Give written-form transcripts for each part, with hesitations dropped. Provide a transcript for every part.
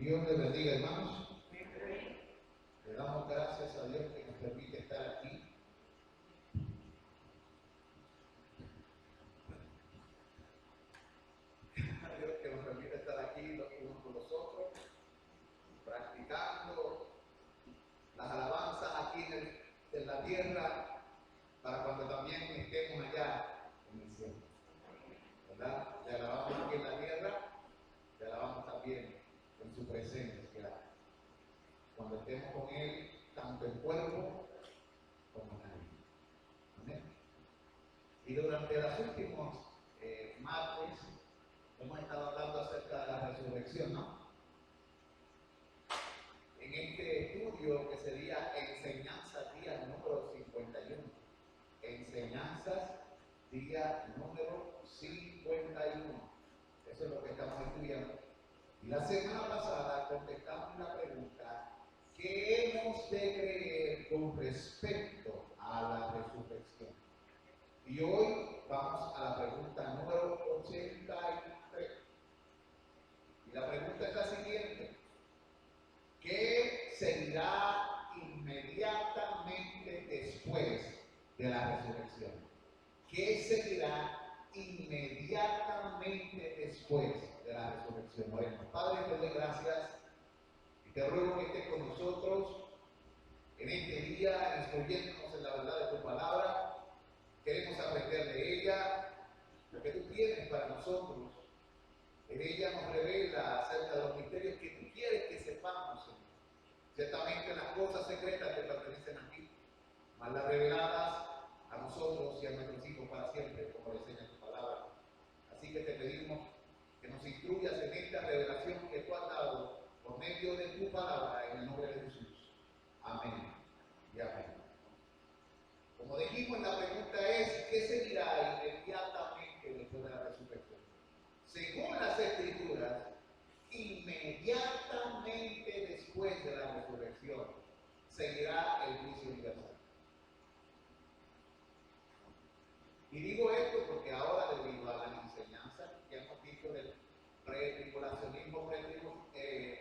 Dios les bendiga, hermanos. Le damos gracias a Dios que nos permite estar aquí. A Dios que nos permite estar aquí los unos con los otros, practicando las alabanzas aquí en la tierra, para cuando también estemos allá en el cielo. ¿Verdad? Le alabamos aquí en la tierra, le alabamos también en su presencia. Cuando estemos con Él, tanto en cuerpo como en alma. Amén. Y durante los últimos martes hemos estado hablando acerca de la resurrección, ¿no? En este estudio que sería Enseñanzas día número 51. Enseñanzas día número 51. Eso es lo que estamos estudiando. Y la semana pasada contestamos la pregunta: ¿qué hemos de creer con respecto a la resurrección? Y hoy vamos a la pregunta número 83. Y la pregunta es la siguiente: ¿qué seguirá inmediatamente después de la resurrección? ¿Qué seguirá inmediatamente después de la resurrección? Bueno, Padre, te doy gracias y te ruego que estés con nosotros en este día, instruyéndonos en la verdad de tu palabra. Queremos aprender de ella, lo que tú tienes para nosotros. En ella nos revela acerca de los misterios que tú quieres que sepamos, Señor. Ciertamente las cosas secretas te pertenecen a ti, mas las reveladas a nosotros y a nuestros hijos para siempre, como le enseña tu palabra. Así que te pedimos que nos instruyas en esta revelación que tú has dado por medio de tu palabra, en el nombre de Jesús. Amén y amén. Como dijimos, la pregunta es: ¿qué seguirá inmediatamente después de la resurrección? Según las Escrituras, inmediatamente después de la resurrección seguirá el juicio universal. Y digo esto porque ahora, debido a las enseñanzas que hemos visto del pretribulacionismo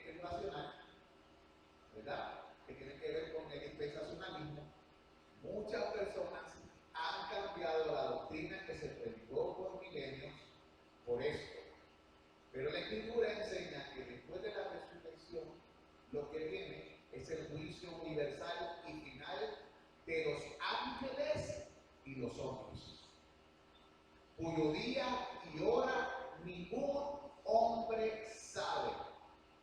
tribulacional, ¿verdad?, que tiene que ver con el dispensacionalismo, muchas personas han cambiado la doctrina que se predicó por milenios por esto. Pero la Escritura enseña que después de la resurrección, lo que viene es el juicio universal y final de los ángeles y los hombres, cuyo día y hora ningún hombre sabe.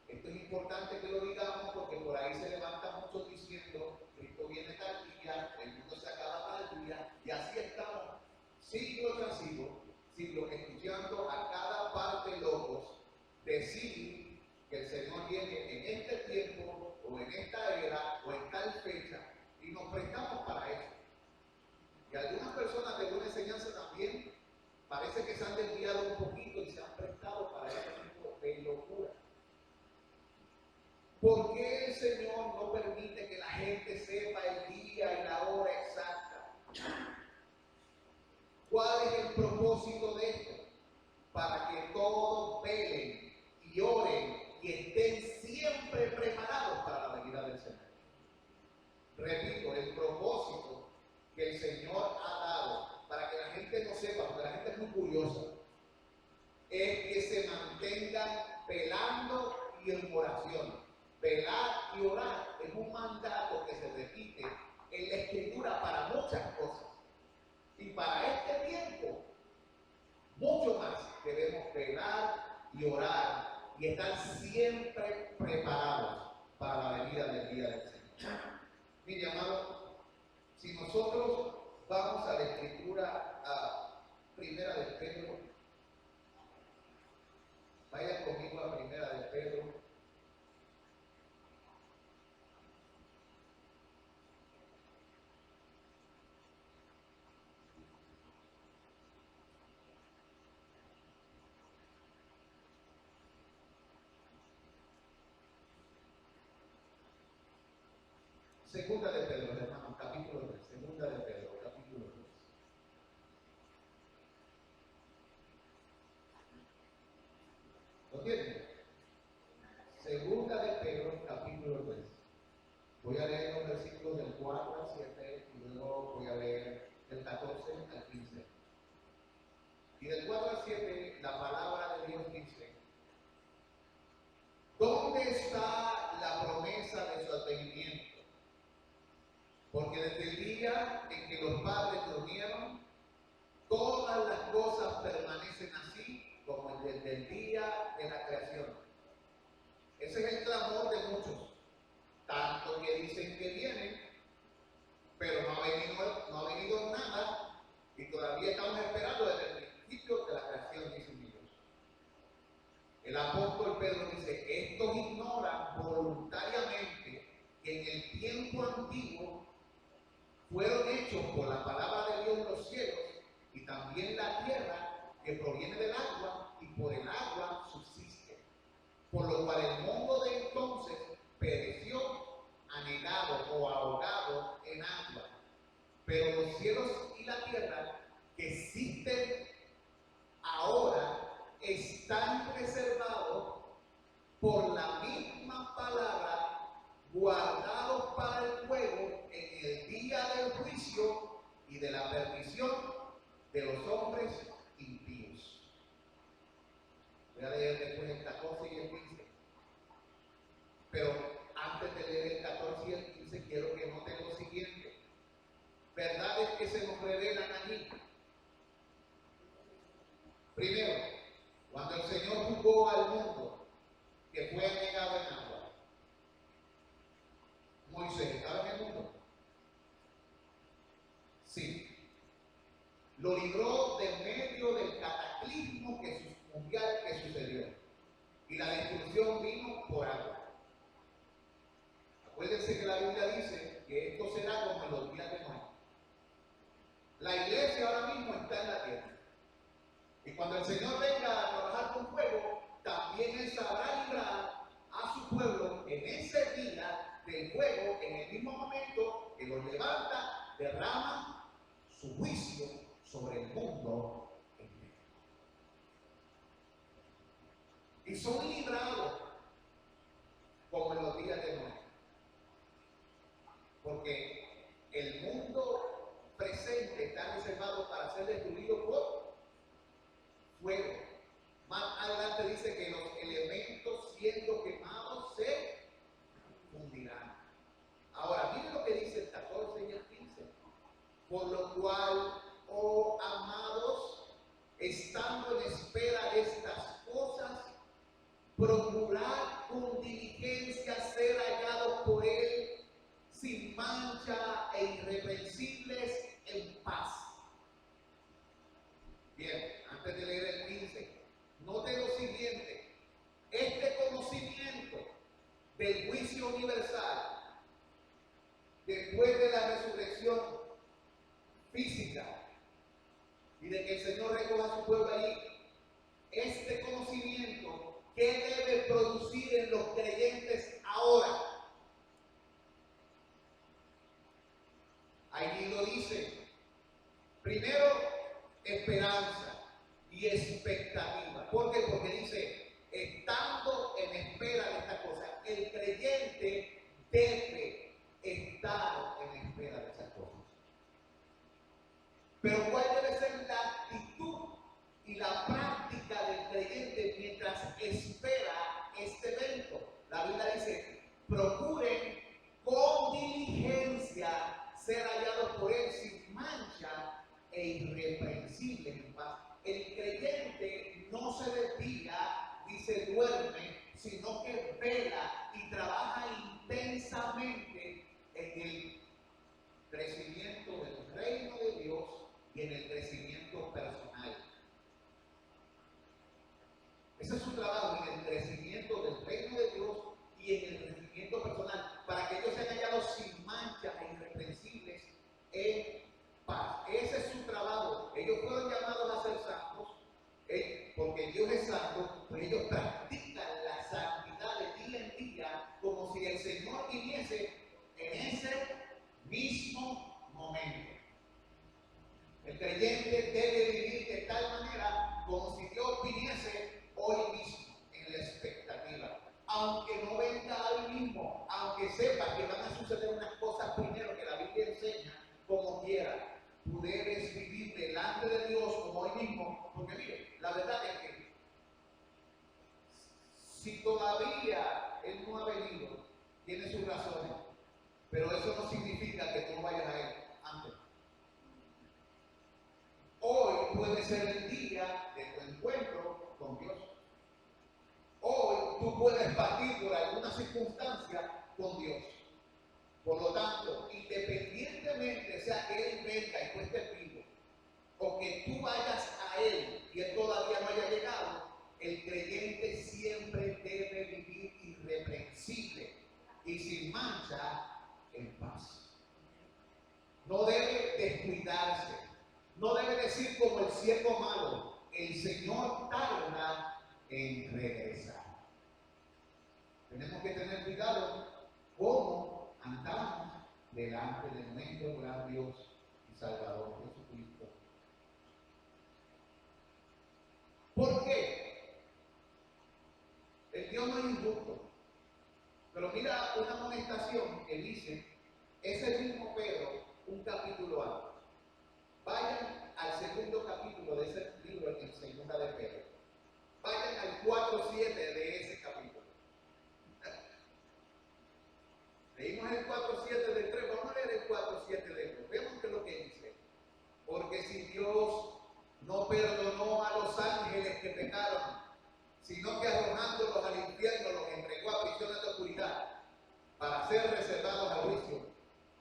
Esto es importante que lo digamos porque por ahí se levantan muchos diciendo: Cristo viene tal día, el mundo se acaba tal día, y así estamos siglo tras siglo escuchando a cada parte locos decir que el Señor viene en este tiempo o en esta era o en tal fecha, y nos prestamos para eso. Y algunas personas de buena enseñanza también parece que se han desviado un poquito y se han prestado para ese tipo de locura. ¿Por qué el Señor no permite que la gente sepa el día y la hora exacta? ¿Cuál es el propósito de esto? Para que todos velen y oren y estén siempre preparados para la venida del Señor. Repito, el propósito que el Señor ha dado para que la gente no sepa, porque la gente es muy curiosa, es que se mantengan velando y en oración. Velar y orar es un mandato que se repite en la Escritura para muchas cosas. Y para este tiempo, mucho más debemos velar y orar y estar siempre preparados para la venida del día del Señor. Mire, amado, si nosotros vamos a la Escritura, a Primera de Pedro, vaya conmigo a Primera de Pedro. Segunda de Pedro, hermanos, capítulo 3. Segunda de Pedro, capítulo 3. ¿Lo tienen? Segunda Voy a leer los versículos del 4 al 7 y luego voy a leer del 14 al 15. Y del 4 al 7 la palabra de Dios dice: ¿dónde está la promesa de su advenimiento? Porque desde el día en que los padres durmieron, todas las cosas permanecen así como desde el día de la creación. Ese es el clamor de muchos, tanto que dicen que vienen, pero no ha venido nada y todavía estamos esperando desde el principio de la creación, dicen ellos. El apóstol Pedro dice: estos ignoran voluntariamente que en el tiempo antiguo fueron hechos por la palabra de Dios los cielos y también la tierra, que proviene del agua y por el agua subsiste, por lo cual el mundo de entonces pereció anegado o ahogado en agua, pero los cielos y la tierra que existen ahora están preservados por la misma palabra, guardados para el fuego en el día del juicio y de la perdición de los hombres impíos. Voy a leer después el 14 y el 15. Pero antes de leer el 14 y el 15 quiero que noten lo siguiente. Verdades que se nos revelan allí. Primero, cuando el Señor juzgó al mundo que fue anegado en agua, Moisés estaba en el mundo. Sí. Lo libró de medio del cataclismo mundial que sucedió. Y la destrucción vino por agua. Acuérdense que la Biblia dice que esto será como en los días de Noé. La iglesia ahora mismo está en la tierra. Y cuando el Señor venga a trabajar con fuego, también Él sabrá librar a su pueblo en ese día del fuego, en el mismo momento que los levanta, derrama su juicio sobre el mundo entero. Y son librados como en los días de Noé. Porque el mundo presente está reservado para ser destruido por fuego. Más adelante dice que los elementos siendo quemados se fundirán. Ahora, miren lo que dice el 14 y el 15. Por lo cual, oh amados, estando en espera de estas cosas, procurad con diligencia ser hallados por Él sin mancha e irreprensibles en paz. Bien, antes de leer el 15, note lo siguiente: este conocimiento del juicio universal después de la resurrección física y de que el Señor recoja a su pueblo allí, este conocimiento, ¿qué debe producir en los creyentes ahora? Allí lo dice. Primero, esperanza y expectativa. ¿Por qué? Porque dice, estando en espera de esta cosa, el creyente debe estar en espera de esas cosas. Pero ¿cuál debe ser la actitud y la práctica del creyente mientras espera este evento? La Biblia dice, procuren con diligencia ser hallados por Él sin mancha e irreprensibles en paz. El creyente no se desvía ni se duerme, sino que vela y trabaja intensamente en el crecimiento del reino de Dios y en el crecimiento personal. Ese es su trabajo, en el crecimiento del reino de Dios y en el crecimiento personal, para que ellos sean hallados sin mancha e irreprensibles en paz. Ese es su trabajo. Ellos fueron llamados a ser santos, porque Dios es santo, pero ellos practican la santidad de día en día, como si el Señor viniese en ese mismo momento. El creyente debe vivir de tal manera como si Dios viniese hoy mismo, en la expectativa. Aunque no venga hoy mismo, aunque sepa que van a suceder Si todavía Él no ha venido, tiene sus razones, pero eso no significa que tú no vayas a Él antes. Hoy puede ser el día de tu encuentro con Dios. Hoy tú puedes partir por alguna circunstancia con Dios. Por lo tanto, independientemente sea que Él venga y tú estés vivo, o que tú vayas a Él y Él todavía no haya llegado, el creyente siempre debe vivir irreprensible y sin mancha en paz. No debe descuidarse, no debe decir como el siervo malo, el Señor tarda en regresar. Tenemos que tener cuidado cómo andamos delante de nuestro gran Dios y Salvador Jesucristo. ¿Por qué? El Dios no es injusto. Pero mira una amonestación que dice, es el mismo Pedro, un capítulo antes. Vayan al segundo capítulo de ese libro en segunda de Pedro. Vayan al 4:7 de ese capítulo. Leímos el 4:7 del 3, vamos a leer el 4:7 del 3. Vemos que es lo que dice. Porque si Dios no perdonó a los ángeles que pecaron, sino que arrojándolos al infierno los entregó a prisiones de oscuridad para ser reservados al juicio.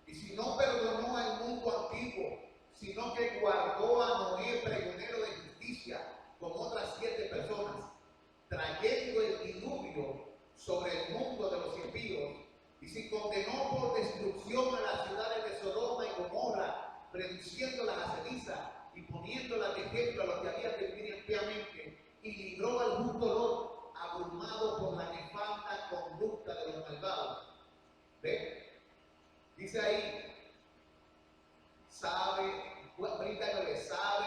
Y si no perdonó al mundo antiguo, sino que guardó a Noé pregonero de justicia con otras 7 personas, trayendo el diluvio sobre el mundo de los impíos, y si condenó por destrucción a las ciudades de Sodoma y Gomorra, reduciéndolas a ceniza y poniéndolas de ejemplo a los que habían de vivir impíamente, y libró al justo Lot, abrumado por la nefanda conducta de los malvados. ¿Ve? Dice ahí, sabe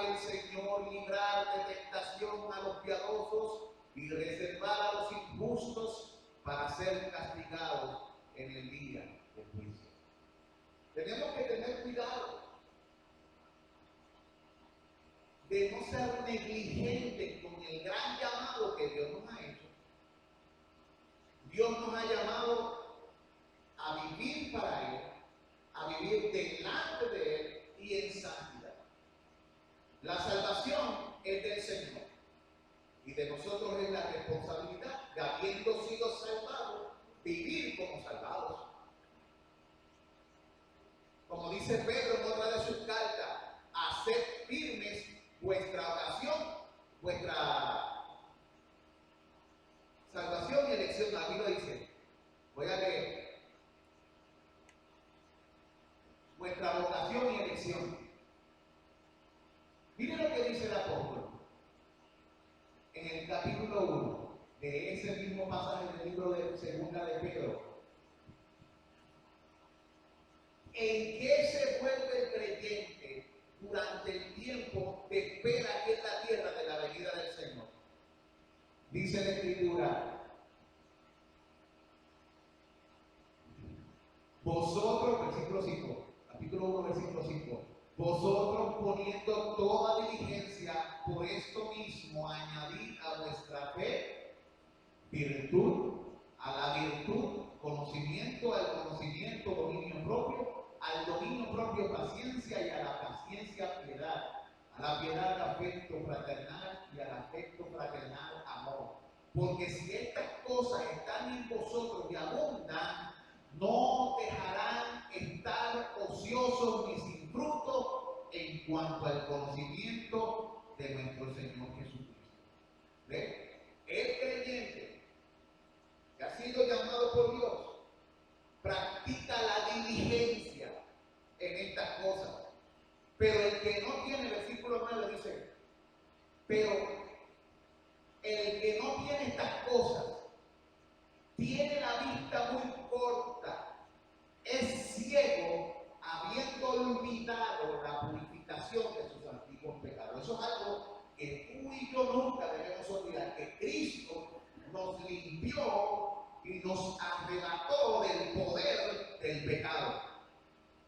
el Señor librar de tentación a los piadosos y reservar a los injustos para ser castigados en el día del juicio. Tenemos que tener cuidado de no ser negligentes con el gran llamado que Dios nos ha hecho. Dios nos ha llamado a vivir para Él, a vivir delante de Él y en santidad. La salvación es del Señor y de nosotros es la responsabilidad de, habiendo sido salvados, vivir como salvados. Como dice Pedro en otra de sus cartas, haced firmes vuestra oración, vuestra salvación y elección. Aquí lo dice. Voy a leer. Vuestra vocación y elección. Mire lo que dice el apóstol en el capítulo 1 de ese mismo pasaje del libro de segunda de Pedro. ¿En qué se vuelve el creyente durante el tiempo de espera aquí en la tierra de la venida del Señor? Dice la Escritura, vosotros, versículo 5, capítulo 1, versículo 5, vosotros poniendo toda diligencia, por esto mismo añadid a vuestra fe virtud, a la virtud conocimiento, al conocimiento dominio propio, al dominio propio paciencia y a la paciencia piedad, a la piedad afecto fraternal y al afecto fraternal amor. Porque si estas cosas están en vosotros y abundan, no dejarán estar ociosos ni sin fruto en cuanto al conocimiento de nuestro Señor Jesucristo. ¿Ve? El creyente que ha sido llamado por Dios practica la diligencia en estas cosas. Pero el que no tiene, versículo 9 dice, pero el que no tiene estas cosas tiene la vista muy corta, es ciego, habiendo olvidado la purificación de sus antiguos pecados. Eso es algo que tú y yo nunca debemos olvidar, que Cristo nos limpió y nos arrebató del poder del pecado.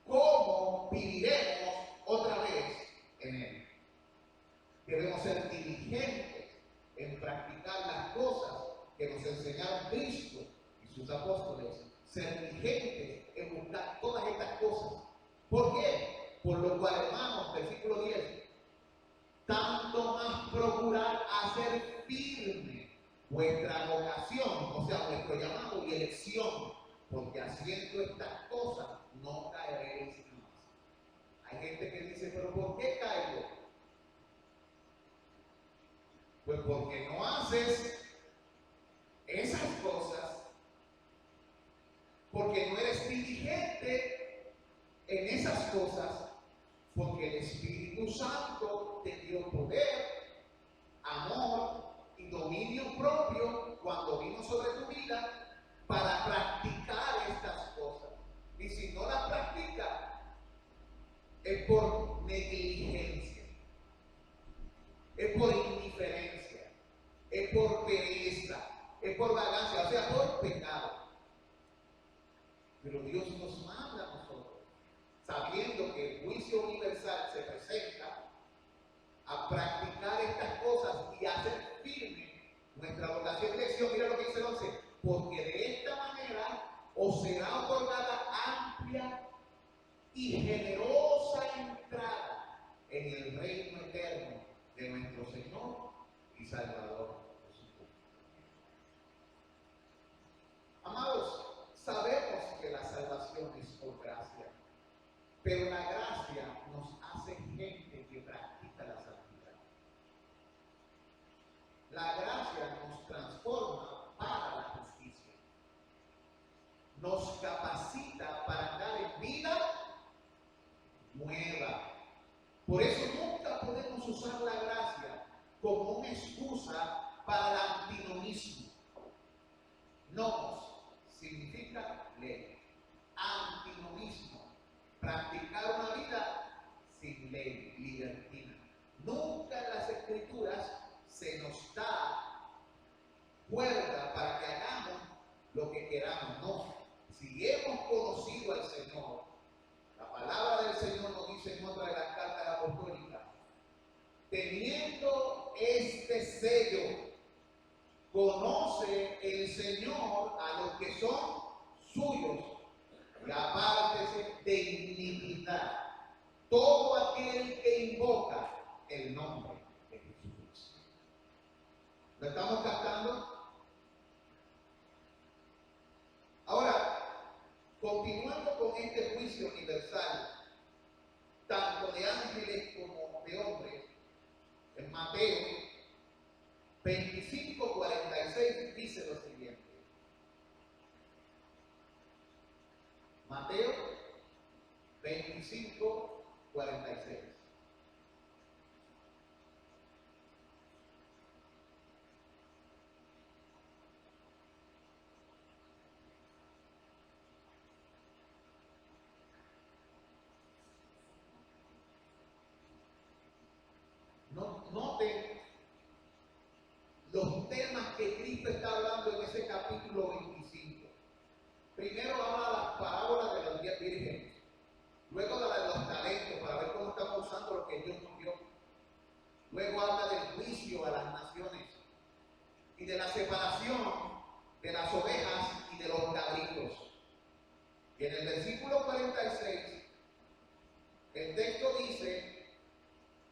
¿Cómo viviremos otra vez en Él? Debemos ser diligentes en practicar las cosas que nos enseñaron Cristo y sus apóstoles, ser diligentes en buscar todas estas cosas. ¿Por qué? Por lo cual, hermanos, versículo 10, tanto más procurar hacer firme vuestra vocación, o sea, vuestro llamado y elección, porque haciendo estas cosas no caeréis más. Hay gente que dice, pero ¿por qué caigo? Pues porque no haces esas cosas, porque no eres diligente en esas cosas, porque el Espíritu Santo te dio poder, amor y dominio propio cuando vino sobre tu vida para practicar estas cosas. Y si no las practicas, es por negligencia, es por indiferencia, es por pereza, es por vagancia, o sea, por pecado. Pero Dios nos manda a nosotros, sabiendo que el juicio universal se presenta, a practicar estas cosas y a hacer firme nuestra vocación de elección. Mira lo que dice el 11, porque de esta manera os será otorgada amplia y generosa entrada en el reino eterno de nuestro Señor y Salvador Jesucristo. Amados, sabemos que la salvación es por gracia, pero la gracia nos hace gente que practica la santidad. La gracia nos transforma para la justicia, nos capacita para andar en vida nueva. Por eso nunca podemos usar la gracia como una excusa para el antinomismo. Nomos significa ley. Antinomismo, practicar una vida sin ley, libertina. Nunca en las Escrituras se nos da cuerda para que hagamos lo que queramos. No. Si hemos conocido al Señor, la palabra del Señor nos dice en otra de las cartas apostólicas, teniendo este sello, conoce el Señor a los que son suyos y apártese de iniquidad todo aquel que invoca el nombre de Jesucristo. ¿Lo estamos captando? Ahora, continuando con este juicio universal, tanto de ángeles como de hombres, en Mateo 25:46 dice lo siguiente. Mateo 25:46. Noten los temas que Cristo está hablando en ese capítulo 25. Primero habla de las parábolas de las 10 vírgenes. Luego habla de los talentos para ver cómo estamos usando lo que Dios nos dio. Luego habla del juicio a las naciones y de la separación de las ovejas y de los cabritos. Y en el versículo 46, el texto dice,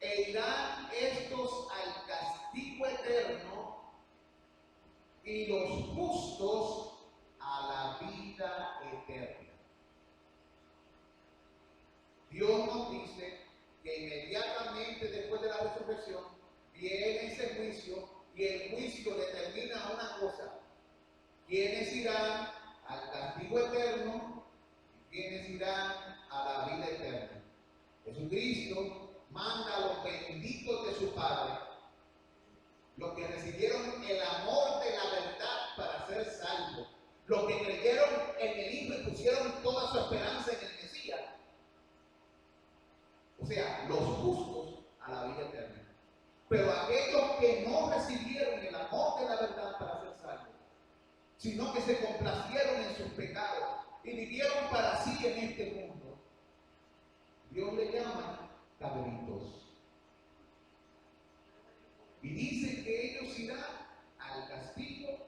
e irán estos al castigo eterno y los justos a la vida eterna. Dios nos dice que inmediatamente después de la resurrección viene ese juicio y el juicio determina una cosa: quiénes irán al castigo eterno y quiénes irán a la vida eterna. Jesucristo manda a los benditos de su Padre, los que recibieron el amor de la verdad para ser salvos, los que creyeron en el Hijo y pusieron toda su esperanza en el Mesías. O sea, los justos a la vida eterna. Pero aquellos que no recibieron el amor de la verdad para ser salvos, sino que se complacieron en sus pecados y vivieron para sí en este mundo, Dios le llama cabritos. Y dice que ellos irán al castigo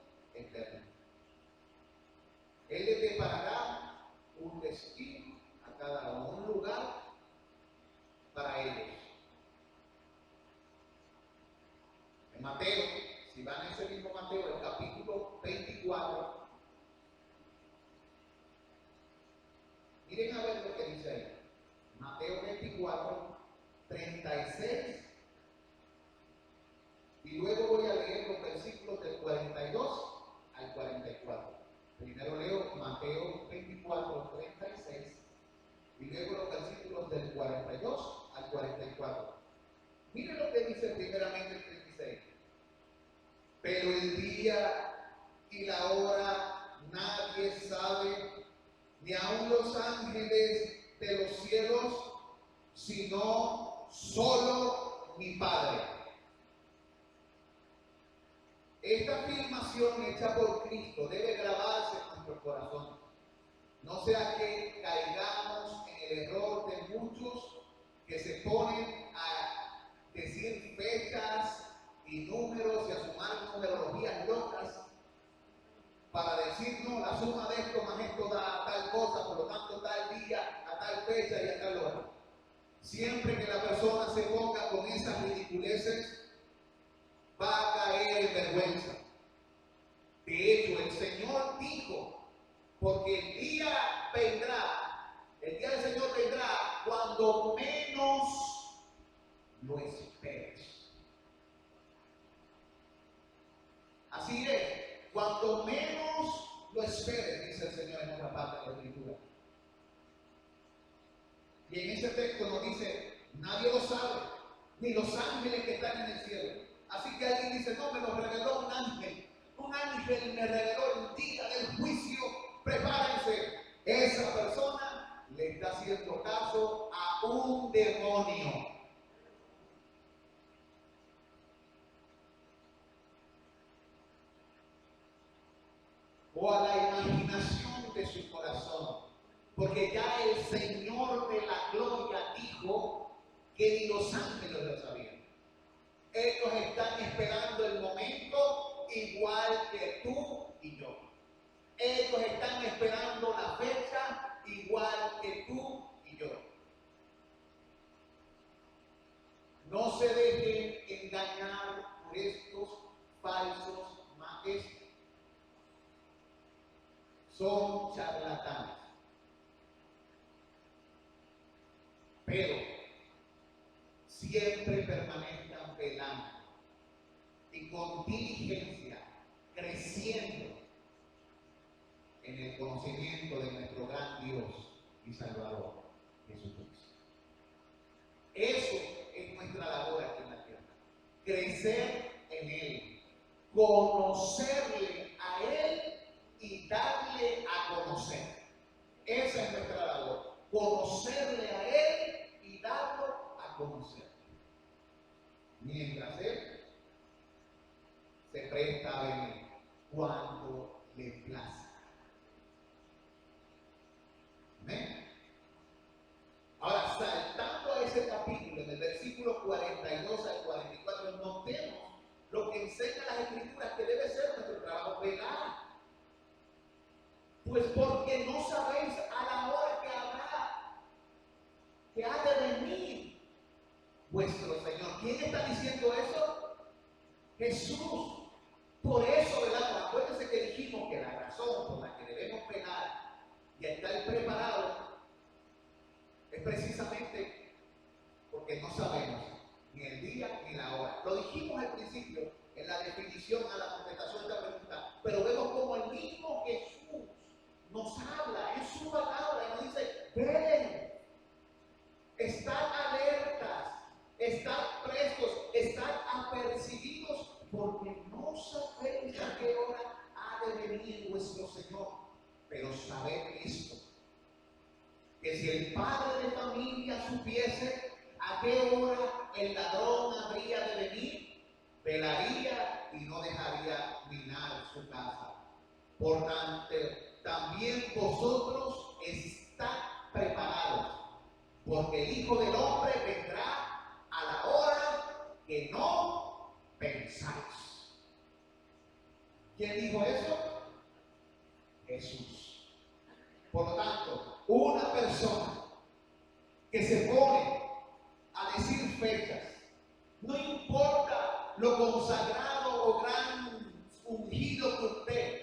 y la hora nadie sabe, ni aun los ángeles de los cielos, sino solo mi Padre. Esta afirmación hecha por Cristo debe grabarse en nuestro corazón. No sea que caigamos en el error de muchos que se ponen a decir fechas y números y a sumar numerologías locas para decir, no, la suma de esto más esto da tal cosa, por lo tanto tal día, a tal fecha y a tal hora. Siempre que la persona se ponga con esas ridiculeces, va a caer en vergüenza. De hecho, el Señor dijo, porque el día del Señor vendrá cuando menos lo esperes. Así es, cuando menos lo esperes, dice el Señor en otra parte de la Escritura. Y en ese texto nos dice, nadie lo sabe, ni los ángeles que están en el cielo. Así que alguien dice, no, me lo reveló un ángel. Un ángel me reveló el día del juicio. Prepárense. Esa persona le está haciendo caso a un demonio. O a la imaginación de su corazón. Porque ya el Señor de la gloria dijo que ni los ángeles lo sabían. Ellos están esperando el momento igual que tú y yo. Ellos están esperando la fecha igual que tú y yo. No se dejen engañar por estos falsos maestros. Son charlatanes. Pero siempre permanezcan velando y con diligencia creciendo en el conocimiento de nuestro gran Dios y Salvador Jesucristo. Eso es nuestra labor aquí en la tierra. Crecer en Él, conocerle a Él y darle a conocer. Esa es nuestra labor. Conocerle a Él y darlo a conocer. Mientras Él se presta a venir cuando le plazca. Amén. Ahora, saltando a ese capítulo, en el versículo 42 al 44, notemos lo que enseña las Escrituras que debe ser nuestro trabajo, velar. Pues porque no sabéis a la hora que ha de venir vuestro Señor. ¿Quién está diciendo eso? Jesús. Por eso, ¿verdad? Acuérdense que dijimos que la razón por la que debemos velar y estar preparados es precisamente porque no sabemos ni el día ni la hora. Lo dijimos al principio en la definición a la contestación de esta pregunta, pero vemos como el mismo Jesús nos habla en su palabra y nos dice, velen, estad alertas, estad prestos, estad apercibidos, porque no sabéis a qué hora ha de venir vuestro Señor. Pero sabed esto, que si el padre de familia supiese a qué hora el ladrón habría de venir, velaría y no dejaría minar su casa. Por tanto, también vosotros estad preparados, porque el Hijo del Hombre vendrá a la hora que no pensáis. ¿Quién dijo eso? Jesús. Por lo tanto, una persona que se pone a decir fechas, no importa lo consagrado o gran ungido que usted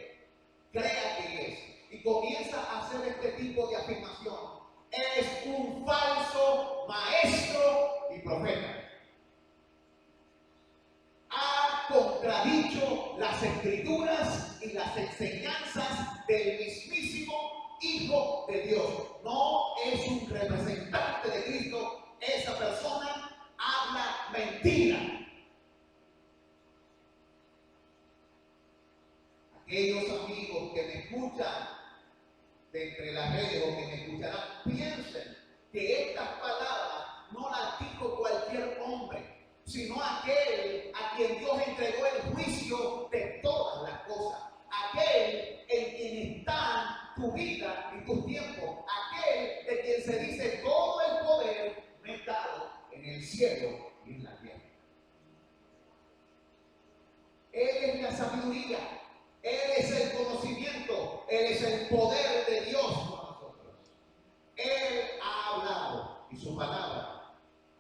crea que es, y comienza a hacer este tipo de afirmación, es un falso maestro y profeta. Ha contradicho las Escrituras y las enseñanzas del mismísimo Hijo de Dios. No es un representante de Cristo. Esa persona habla mentira. aquellos amigos que me escuchan de entre las redes o que me escucharán, piensen que estas palabras no las dijo cualquier hombre, sino aquel a quien Dios entregó el juicio de todas las cosas, aquel en quien está tu vida y tu tiempo, aquel de quien se dice todo el poder me es dado en el cielo y en la tierra. Él es la sabiduría, Él es el conocimiento, Él es el poder de Dios con nosotros. Él ha hablado y su palabra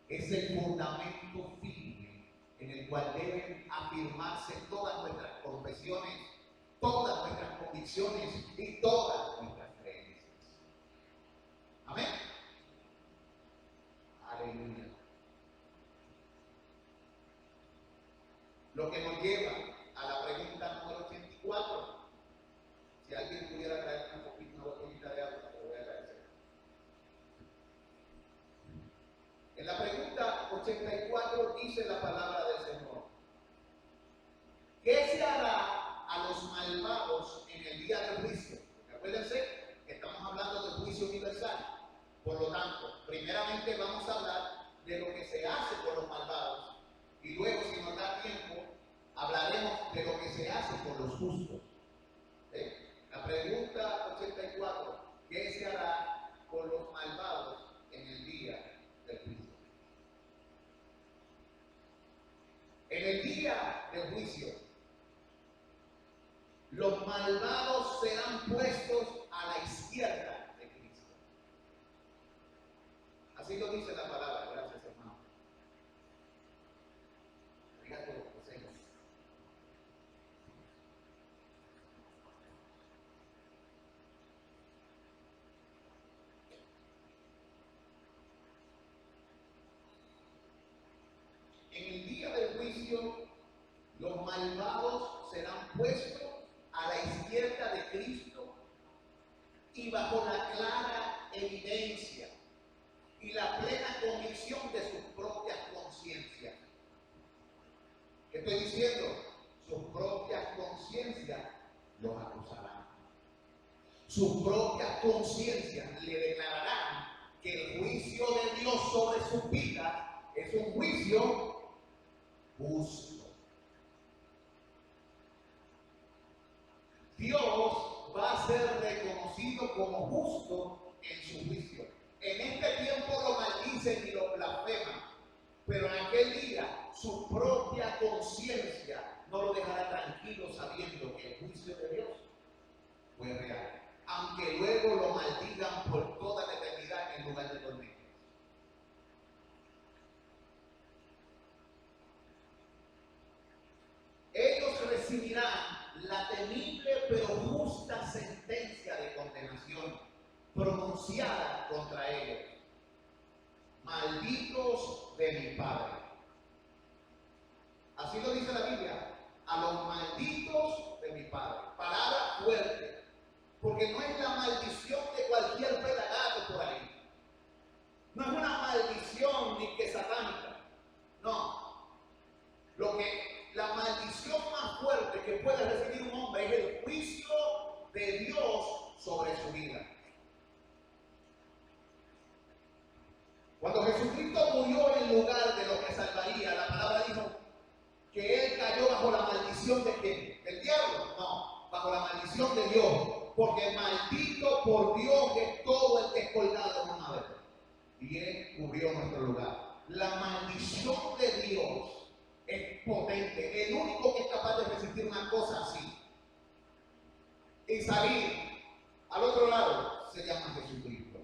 es el fundamento firme en el cual deben afirmarse todas nuestras confesiones, todas nuestras convicciones y todas nuestras creencias. Amén. Aleluya. Lo que nos lleva a la pregunta número 84. Si alguien pudiera traer una botellita de agua, te lo voy a agradecer. En la pregunta 84 dice la palabra del Señor: ¿qué se hará a los malvados en el día del juicio? Acuérdense que estamos hablando del juicio universal. Por lo tanto, primeramente vamos a hablar de lo que se hace por los malvados y luego, si nos da tiempo, hablaremos de lo que se hace por los justos. La pregunta 84: ¿qué se hará con los malvados en el día del juicio? En el día del juicio, los malvados serán puestos a la izquierda de Cristo. Así lo dice la palabra. Gracias, hermano. Fíjate lo que hacemos. En el día del juicio, los malvados serán puestos a la izquierda de Cristo y bajo la clara evidencia y la plena convicción de sus propias conciencias. ¿Qué estoy diciendo? Sus propias conciencias los acusarán. Sus propias conciencias le declararán que el juicio de Dios sobre sus vidas es un juicio justo. Dios va a ser reconocido como justo en su juicio. En este tiempo lo maldicen y lo blasfeman, pero en aquel día su propia conciencia no lo dejará tranquilo sabiendo que el juicio de Dios fue real, aunque luego lo maldigan por toda la eternidad en lugar de tormento. Ellos recibirán la temible pero justa sentencia de condenación pronunciada contra ellos: malditos de mi Padre. Así lo dice la Biblia: a los malditos de mi Padre. Palabra fuerte, porque no es la maldición de cualquier pelagato por ahí. No es una maldición ni que satánica. No. La maldición más fuerte que puede recibir un hombre es el juicio de Dios sobre su vida. Cuando Jesucristo murió en lugar de lo que salvaría, la palabra dijo que Él cayó bajo la maldición de ¿quién? ¿Del diablo? No, bajo la maldición de Dios. Porque maldito por Dios es todo el que es colgado en un madero. Y Él cubrió nuestro lugar. La maldición de Dios es potente. El único que es capaz de resistir una cosa así y salir al otro lado se llama Jesucristo.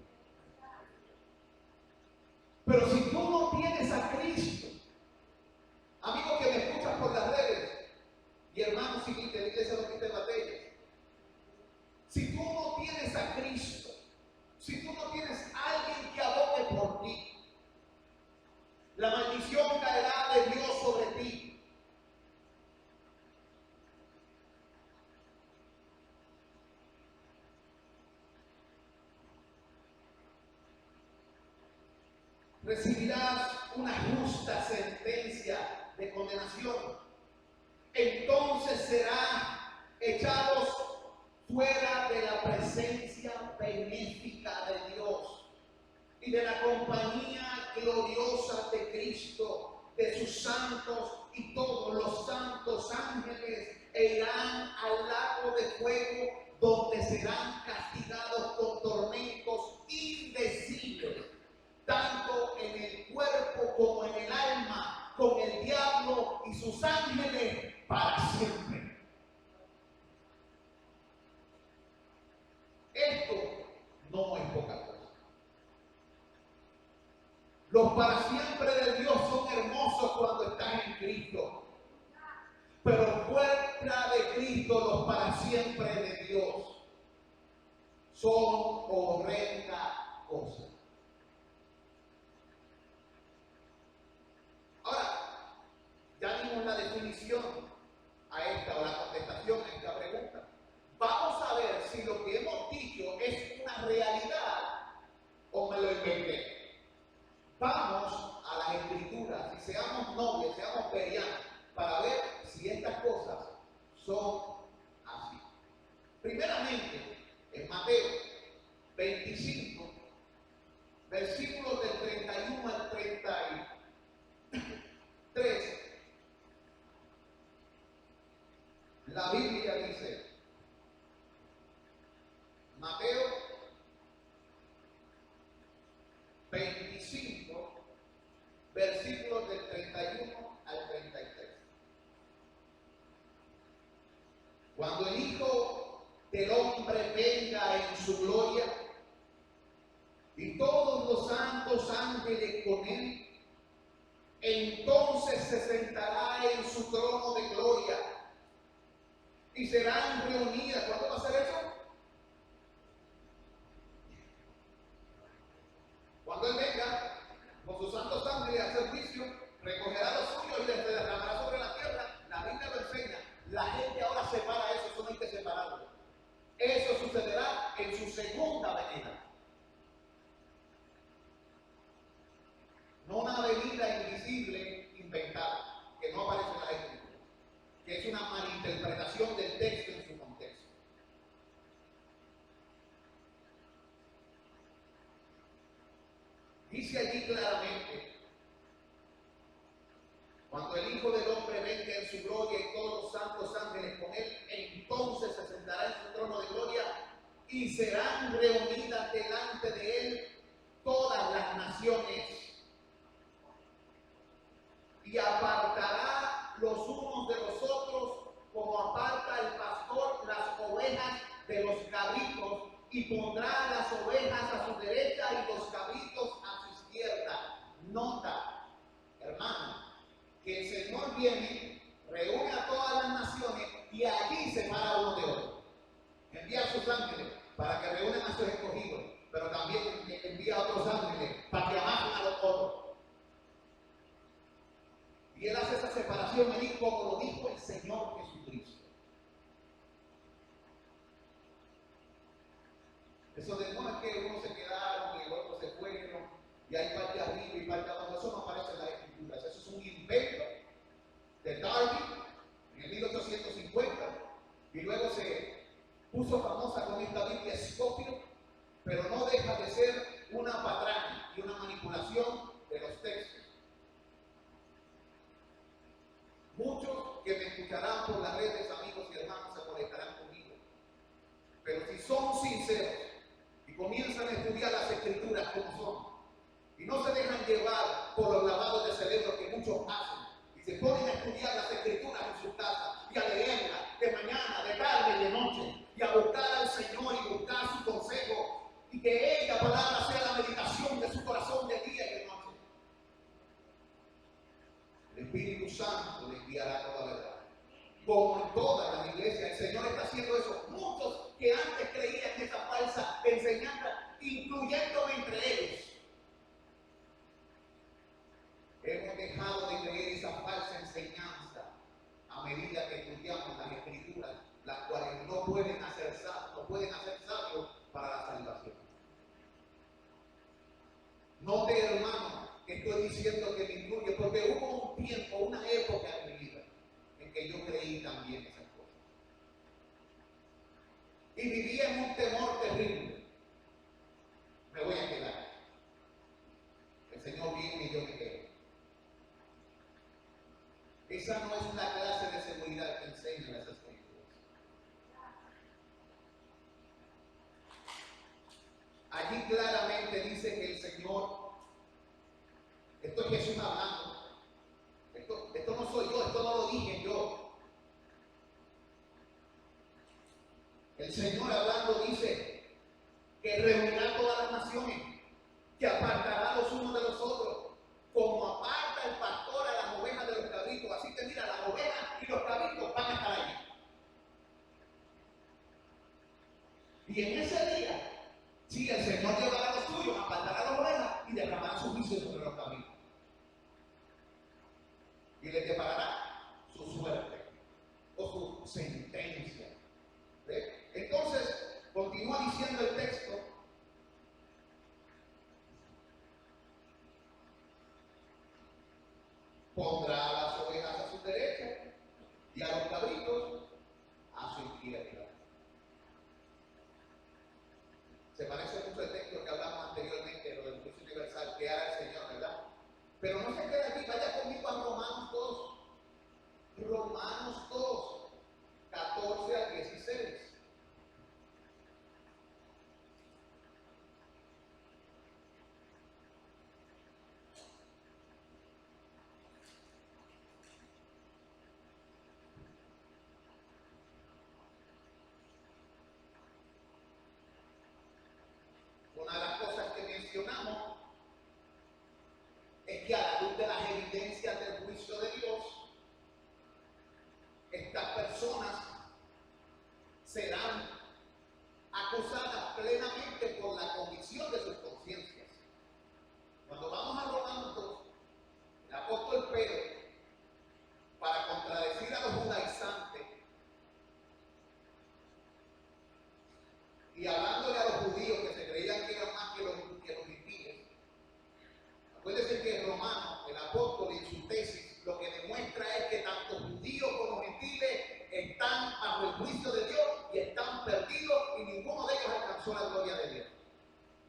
Pero si tú no tienes a Cristo, amigo que me escuchas por las redes y hermanos y que la iglesia no te batallas, si tú no tienes a Cristo, si tú no tienes a alguien que abogue por ti, la maldición caerá de Dios sobre ti. Recibirás una justa sentencia de condenación. Entonces serán echados fuera de la presencia benéfica de Dios y de la compañía gloriosa de Cristo, de sus santos y todos los santos ángeles, e irán al lago de fuego, donde serán castigados con tormentos indecibles, tanto en el cuerpo como en el alma, con el diablo y sus ángeles para siempre. Esto no es poca cosa. Los para siempre de Dios son hermosos cuando están en Cristo, pero fuera de Cristo los para siempre de Dios son horrenda cosa. Ahora, ya dimos la definición a esta, o la contestación a esta pregunta. Vamos a ver si lo que hemos dicho es una realidad o me lo inventé. Vamos a las Escrituras y seamos nobles, seamos verianos, para ver si estas cosas son así. Primeramente, en Mateo 25, versículos del 31 al 33, la Biblia dice, Mateo 25, versículos del 31 al 33. Cuando el Hijo del Hombre venga en su gloria y todos los santos ángeles con él, entonces se sentará en su trono de gloria y serán reunidas. ¿Cuándo va a ser eso? Cuando Él venga con sus santos ángeles a hacer juicio, recogerá los suyos y les derramará sobre la tierra. La Biblia lo enseña. La gente ahora separa eso, eso no hay que separarlo. Eso sucederá en su segunda venida. No una venida invisible inventada, que no aparece en la Escritura, que es una malinterpretación del texto en su contexto. Dice allí claramente, cuando el Hijo del Hombre venga en su gloria y todos los santos ángeles con él, entonces se sentará en su trono de gloria y serán reunidas delante de él todas las naciones, y apartará los unos de los otros como aparta el pastor las ovejas de los cabritos, y pondrá las ovejas a su derecha y los cabritos a su izquierda. Nota, hermano, que el Señor viene, reúne a todas las naciones y allí separa uno de otro. Envía a sus ángeles para que reúnan a sus escogidos, pero también envía a otros ángeles para que amajen a los otros. Y Él hace esa separación allí como lo dijo el Señor Jesucristo. Eso de no es que uno se quedaron y el otro se fueron y hay parte arriba y parte abajo, eso no aparece en las Escrituras. Eso es un invento de Darwin en el 1850 y luego se puso famosa con esta Biblia Scofield, pero no deja de ser una patraña y una manipulación de los textos. Muchos que me escucharán por las redes, amigos y hermanos, se molestarán conmigo. Pero si son sinceros y comienzan a estudiar las Escrituras como son, y no se dejan llevar por los lavados de cerebro que muchos hacen, y se ponen a estudiar las Escrituras en su casa, y a leerlas de mañana, de tarde y de noche, y a buscar al Señor y buscar su consejo, y que ella palabra sea la meditación de su corazón de día y de noche, el Espíritu Santo les guiará toda la verdad. Como en todas las iglesias, el Señor está haciendo eso. Muchos que antes creían en esa falsa enseñanza, incluyéndome entre ellos, hemos dejado de creer esa falsa enseñanza a medida que estudiamos las Escrituras, las cuales no pueden hacer sabios para la salvación. Note, hermano, que estoy diciendo que me incluye, porque hubo un tiempo, una época en mi vida en que yo creí también esas cosas. y vivía en un temor terrible. Me voy a quedar. El Señor viene y yo me quedo. Esa no es la clase de seguridad que enseñan las Escrituras. Allí claramente dice que el Señor, esto es Jesús hablando, esto no soy yo, esto no lo dije yo. El Señor hablando dice que reunirá todas las naciones, que apartará los unos de los otros, como aparta el pastor a las ovejas de los cabritos. Así que mira, las ovejas y los cabritos van a estar allí. Y en ese día, sí, el Señor llevará los suyos, apartará las ovejas y derramará su juicio sobre los cabritos. Y les deparará su suerte o su sentencia. ¿Ve? Entonces, continúa diciendo el texto. Pondrá a las ovejas a su derecha y a los cabritos a su izquierda. Se parece mucho al texto que hablamos anteriormente, lo del juicio universal que hará el Señor, ¿verdad? Pero no se quede aquí, vaya conmigo a Romanos 2. Romanos 2, 14 al 16. Una de las cosas que mencionamos es que a la luz de las evidencias del juicio de Dios, estas personas serán acusadas plenamente por la convicción de sus conciencias. Cuando vamos a Romanos 2, el apóstol Pedro, para contradecir a los judaizantes y hablándole a los judíos que se creían que eran más que los gentiles, acuérdense que en Romanos, el apóstol en su tesis lo que demuestra es que tanto judíos como gentiles están bajo el juicio de Dios y están perdidos y ninguno de ellos alcanzó la gloria de Dios.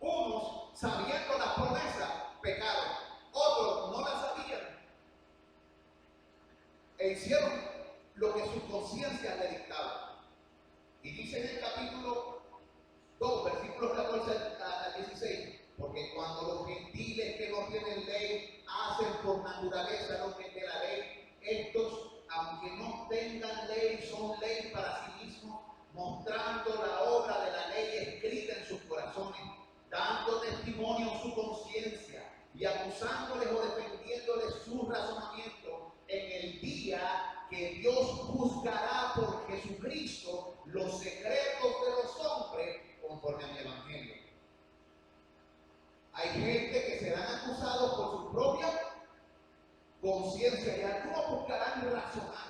Unos, sabiendo las promesas, pecaron. Otros no las sabían e hicieron lo que su conciencia le dictaba. Y dice en el capítulo 2, versículos 14 al 16, porque cuando los gentiles que no tienen ley hacen por naturaleza lo que es de la ley, estos, aunque no tengan ley, son ley para sí mismos, mostrando la obra de la ley escrita en sus corazones, dando testimonio en su conciencia y acusándoles o defendiéndoles su razonamiento en el día que Dios juzgará por Jesucristo los secretos de los hombres conforme a mi evangelio. Hay gente que serán acusados por su propia conciencia y algunos buscarán razonar.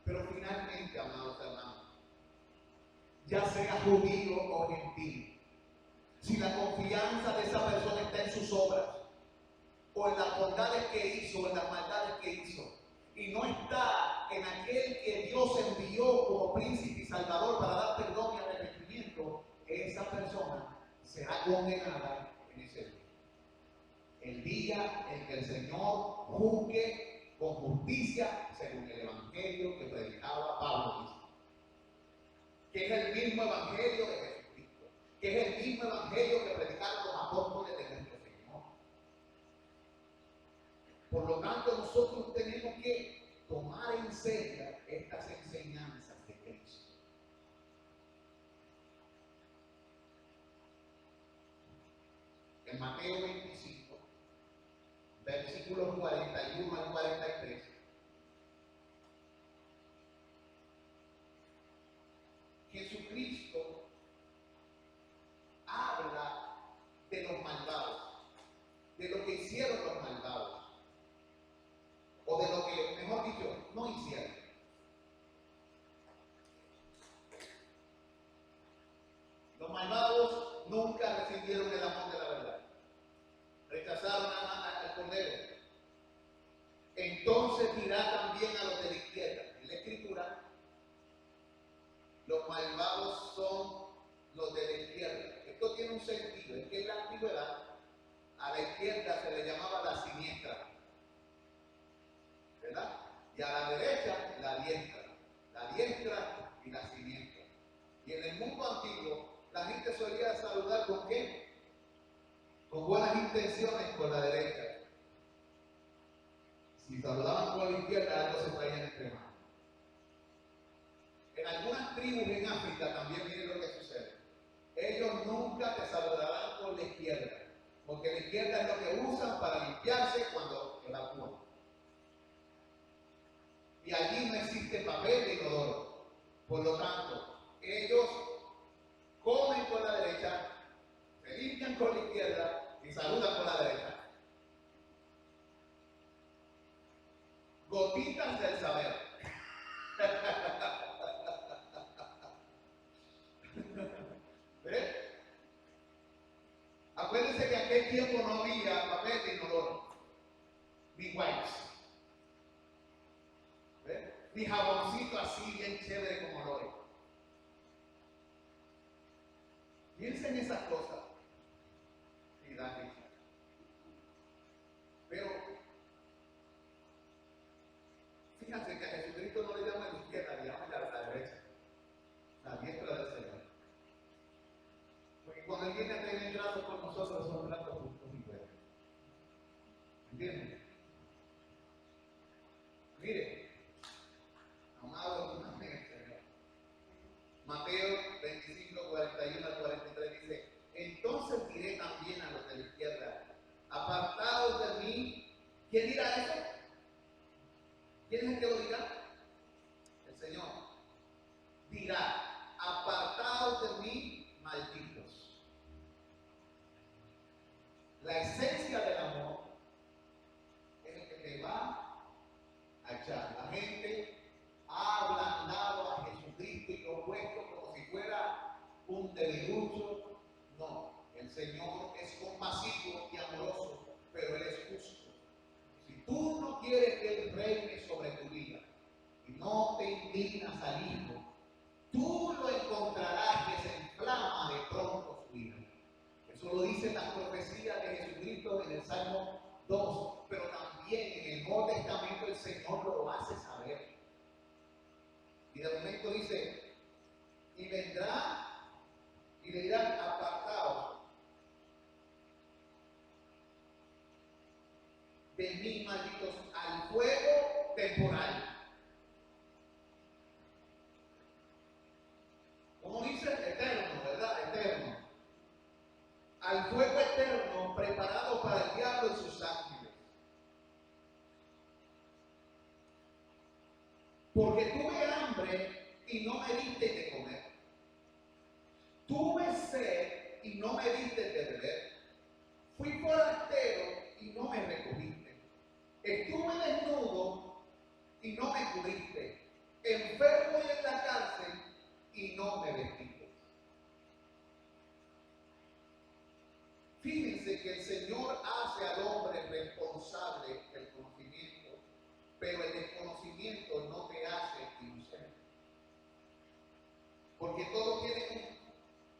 Pero finalmente, amados hermanos, ya sea judío o gentil, si la confianza de esa persona está en sus obras, o en las bondades que hizo, o en las maldades que hizo, y no está en aquel que Dios envió como príncipe y salvador para dar perdón y arrepentimiento, esa persona será condenada en ese día. El día en que el Señor juzgue con justicia según el evangelio que predicaba Pablo, que es el mismo evangelio de Jesucristo, que es el mismo evangelio que predicaron los apóstoles de nuestro Señor. Por lo tanto, nosotros tenemos que tomar en serio estas enseñanzas de Cristo. En Mateo 25, versículos 41 al 43, Jesucristo habla de los malvados, de lo que hicieron los malvados, o de lo que, mejor dicho, no hicieron. Los malvados nunca recibieron el amor de la verdad. Rechazaron al Cordero. Entonces dirá también a los de la izquierda. En la Escritura malvados son los de la izquierda. Esto tiene un sentido, es que en la antigüedad a la izquierda se le llamaba la siniestra, ¿verdad? Y a la derecha la diestra y la siniestra. Y en el mundo antiguo la gente solía saludar ¿con qué? Con buenas intenciones con la derecha. Si saludaban con la izquierda, algo se traían entre manos. En algunas tribus en África también miren lo que sucede. Ellos nunca te saludarán con la izquierda, porque la izquierda es lo que usan para limpiarse cuando evacúan. Y allí no existe papel de inodoro. Por lo tanto, ellos comen con la derecha, se limpian con la izquierda y saludan con la derecha. Gotitas del saber. ¿Ves? Acuérdense que en aquel tiempo no había papel de inodoro, ni wipes, ¿ves? Ni jaboncito así bien chévere como lo es. Piensen en esas cosas y dan risa. Pero fíjense que a Jesucristo no le llama a la izquierda, le llama a la derecha, la diestra del Señor. Porque cuando Él viene a tener trato con nosotros son tratos justos y buenos. ¿Entienden? Mire, amado, amén, Señor. Mateo 25, 41 al 43 dice: entonces diré también a los de la izquierda, apartados de mí. ¿Quién dirá eso? ¿Quién es el que lo dirá? El Señor. Dirá: apartados de mí, malditos. La esencia del amor es el que te va a echar. La gente ha ablandado a Jesucristo y lo ha puesto como si fuera un debilucho. No, el Señor es compasivo y amoroso, pero Él es justo. Si tú no quieres que Él reine sobre tu vida y no te inclinas al Hijo, tú lo encontrarás que se inflama de pronto su ira. Eso lo dicen las profecías de Jesucristo en el Salmo 2, pero también en el Nuevo Testamento el Señor lo hace saber. Y de momento dice: y vendrá y le dirán, apartados de mí, malditos, al fuego temporal. ¿Cómo dice? Eterno, ¿verdad? Eterno. Al fuego eterno preparado para el diablo y sus ángeles. Porque tuve hambre y no me diste de comer. Tuve sed y no me diste de beber. Fui forastero y no me recogiste. Estuve desnudo y no me cubriste. Enfermo y en la cárcel y no me vestiste. Fíjense que el Señor hace al hombre responsable del conocimiento, pero el desconocimiento no te hace inocente. Porque todo tiene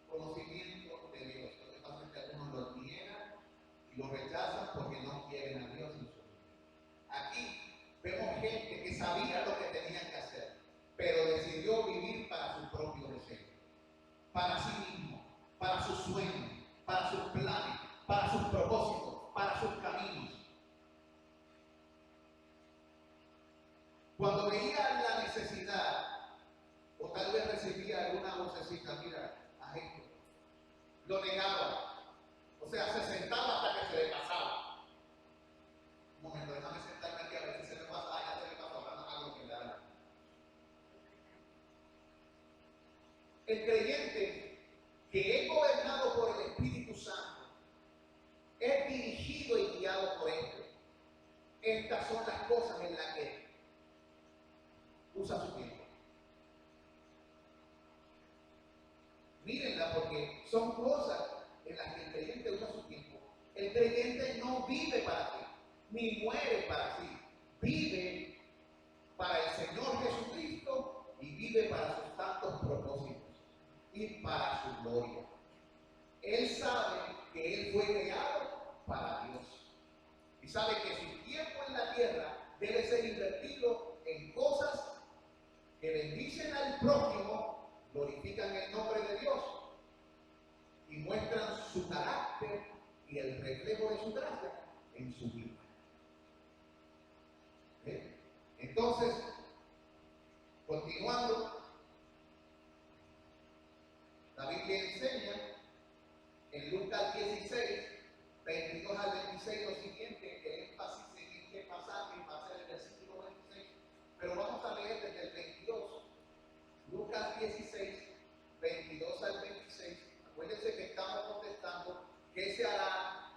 un conocimiento de Dios. Lo que pasa es que algunos lo niegan y lo rechazan porque no quieren a Dios en su vida. Aquí vemos gente que sabía lo que tenían que hacer, pero decidió vivir para su propio deseo, para sí mismo, para sus sueños, para sus planes, para sus propósitos, para sus caminos. Cuando veía la necesidad, o tal vez recibía alguna vocecita, mira, a esto, lo negaba. O sea, se sentaba hasta que se le pasaba. Un momento, déjame sentarme aquí a ver si se me pasa. Ya se me pasó, ahora no hago que le haga. El creyente que es gobernado por el Espíritu Santo es dirigido y guiado por Él. Estas son las cosas en las que usa su tiempo. Mírenla, porque son cosas en las que el creyente usa su tiempo. El creyente no vive para sí, ni muere para sí. Vive para el Señor Jesucristo y vive para sus santos propósitos. y para su gloria. Él sabe que él fue creado para Dios. Y sabe que su tiempo en la tierra debe ser invertido en cosas que bendicen al prójimo, glorifican el nombre de Dios y muestran su carácter y el reflejo de su gracia en su vida. Entonces, continuando, la Biblia enseña en Lucas 16, 22 al 26 lo siguiente, el énfasis en este pasaje va a ser el versículo 26, pero vamos a leer desde el 22. Lucas 16, 22 al 26. Acuérdense que estamos contestando qué se hará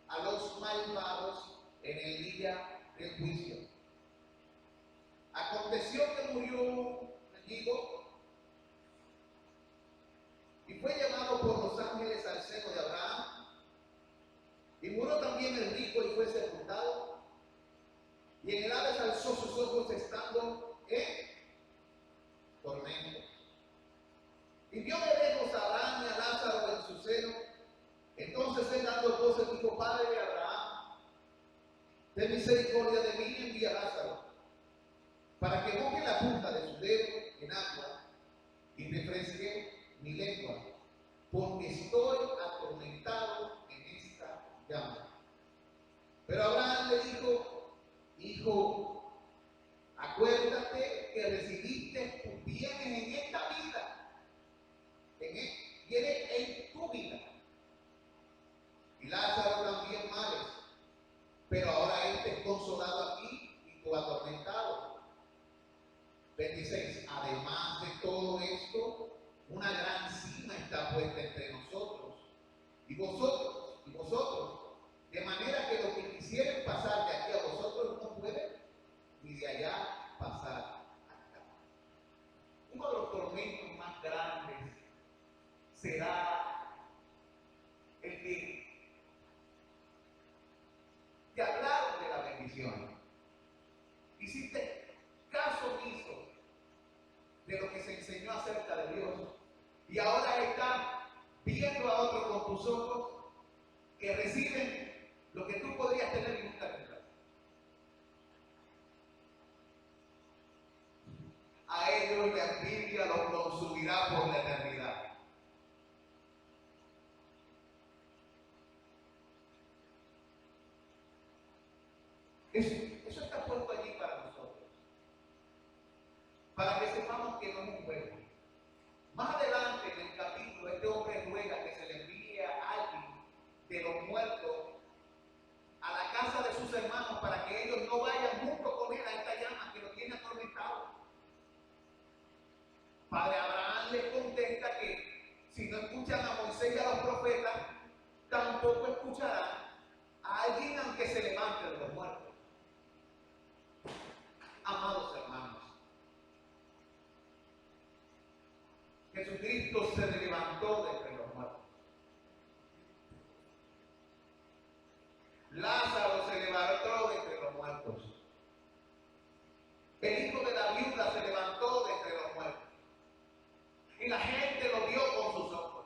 a los malvados en el día del juicio. Aconteció que murió un mendigo y fue llevado por los ángeles al seno de Abraham. Y murió también el rico y fue sepultado. Y en el Hades alzó sus ojos estando en tormento. Y vio de lejos a Abraham y a Lázaro en su seno. Entonces él dando voces dijo: Padre de Abraham, ten misericordia de mí y envía a Lázaro, para que moje la punta de su dedo en agua y refresque mi lengua, porque estoy atormentado en esta llama. Pero Abraham le dijo: Hijo, acuérdate que recibiste tus bienes en esta vida, bienes en tu vida, y Lázaro también males, pero ahora este es consolado aquí y tú atormentado. 26. Además de todo esto, una gran cima está puesta entre nosotros y vosotros, de manera que los que quisieren pasar de aquí a vosotros no pueden, ni de allá pasar acá. Uno de los tormentos más grandes será el que te hablaron de la bendición. Hiciste caso omiso de lo que se enseñó acerca de Dios y ahora estás viendo a otros con tus ojos que reciben lo que tú podrías tener y nunca tendrás. A ellos la envidia los consumirá por la eternidad. Eso está puesto allí para nosotros, para que sepamos que no es un juego. Más adelante en el capítulo, este hombre ruega que se le envíe a alguien de los muertos a la casa de sus hermanos para que ellos no vayan junto con él a esta llama que lo tiene atormentado. Padre Abraham les contesta que si no escuchan a Moisés y a los profetas, tampoco escucharán a alguien aunque se levante de los muertos. Amados hermanos, Jesucristo se levantó de entre los muertos. Lázaro se levantó de entre los muertos. El hijo de la viuda se levantó de entre los muertos. Y la gente lo vio con sus ojos.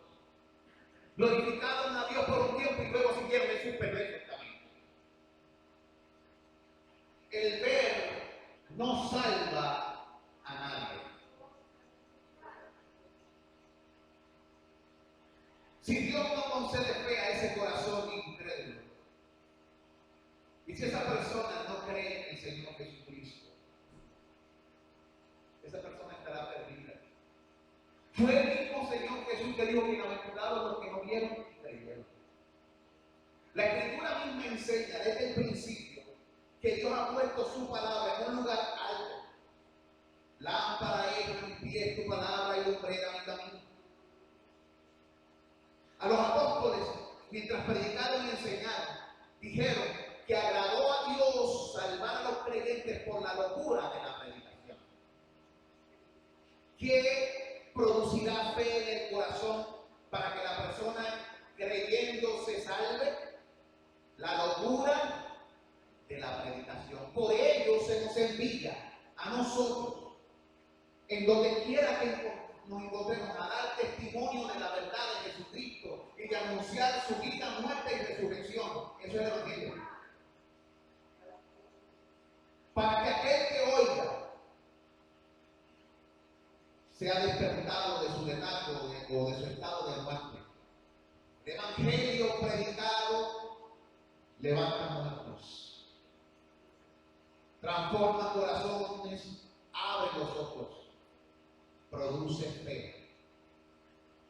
Glorificaron a Dios por un tiempo y luego siguieron en sus perversos caminos. El ver no salva a nadie. Si Dios no concede fe a ese corazón incrédulo, y si esa persona no cree en el Señor Jesucristo, esa persona estará perdida. Fue el mismo Señor Jesús que dijo: bienaventurados los que no vieron y creyeron. La Escritura misma enseña desde el principio que Dios ha puesto su palabra en un lugar alto. Lámpara es a mi pie tu palabra y lumbrera mi camino. A los apóstoles, mientras predicaron y enseñaron, dijeron que agradó a Dios salvar a los creyentes por la locura de la predicación. ¿Qué producirá fe en el corazón para que la persona creyendo se salve? La locura de la predicación. Por ello se nos envía a nosotros, en donde quiera que nos encontremos a dar testimonio de la verdad de Jesucristo y de anunciar su vida, muerte y resurrección. Eso es el Evangelio. Para que aquel que oiga sea despertado de su letargo o de su estado de muerte. El Evangelio predicado levanta muertos, transforma corazones, abre los ojos, produce fe.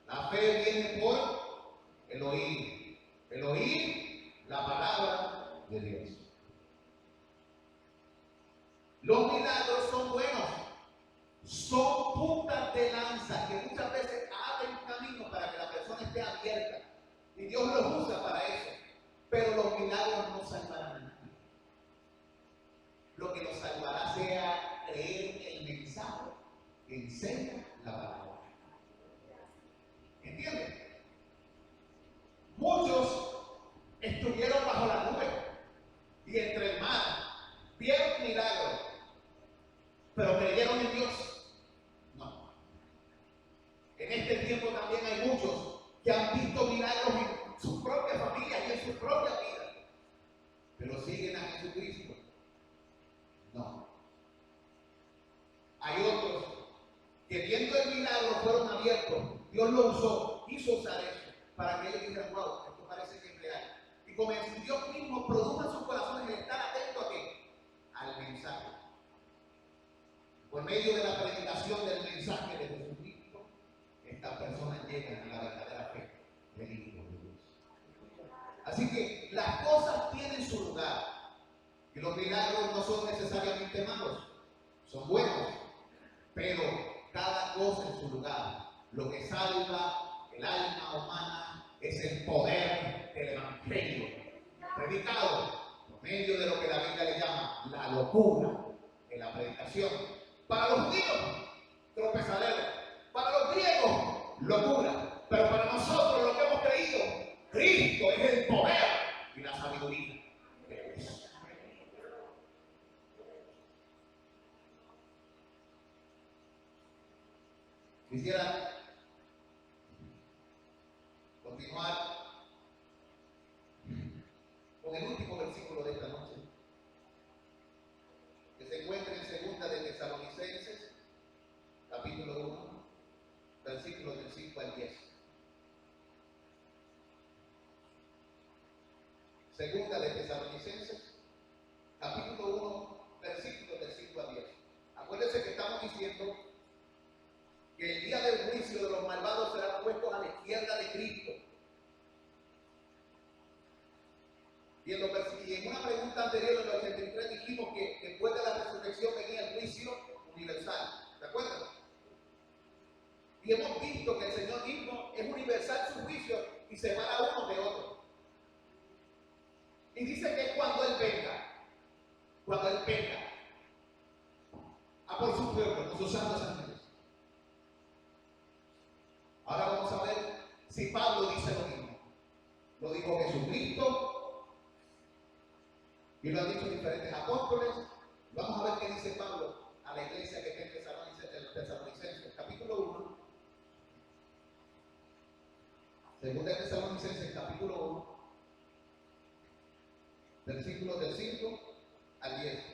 La fe viene por el oír la palabra de Dios. Los milagros son buenos, son puntas de lanza que muchas veces abren camino para que la persona esté abierta. Y Dios los usa para eso. Pero los milagros no salvarán a nadie. Lo que nos salvará sea creer el mensaje que enseña la palabra. ¿Entienden? Muchos estuvieron bajo la nube y entre el mar, vieron milagros, pero creyeron en Dios. No. En este tiempo también hay muchos que han visto milagros en sus propias familias y en sus propias vidas, pero siguen a Jesucristo. No. Hay otros que viendo el milagro fueron abiertos. Dios lo usó, quiso usar eso para que ellos dijeran, wow, esto parece que es real. Y como Dios mismo produjo en sus corazones el estar atento a qué? Al mensaje. Por medio de la predicación del mensaje de Jesucristo, estas personas llegan a la verdadera fe del Hijo de Dios. Así que las cosas tienen su lugar. Y los milagros no son necesariamente malos, son buenos, pero cada cosa en su lugar. Lo que salva el alma humana es el poder del Evangelio, predicado por medio de lo que la Biblia le llama la locura de la predicación. Para los judíos, tropezadero. Para los griegos, locura. Pero para nosotros, lo que hemos creído, Cristo es el poder y la sabiduría de Dios. Quisiera continuar con el último versículo de esta noche, que se encuentra en 2 de Tesalonicenses, capítulo 1, versículos del 5 al 10. 2 de Tesalonicenses, capítulo 1, versículos del 5 al 10. Acuérdense que estamos diciendo que el día del juicio de los malvados serán puestos a la izquierda de Cristo. Y en una pregunta anterior, en el 83, dijimos que después de la resurrección venía el juicio universal. ¿De acuerdo? Y hemos visto que el Señor mismo es universal su juicio y separa uno de otro. Y dice que cuando Él venga a por su pueblo, con sus santos ángeles. Ahora vamos a ver si Pablo dice lo mismo. Lo dijo Jesucristo y lo han dicho diferentes apóstoles. Vamos a ver qué dice Pablo a la iglesia que está en Tesalonicenses, capítulo 1. 2 de Tesalonicenses, capítulo 1, versículos del 5 al 10.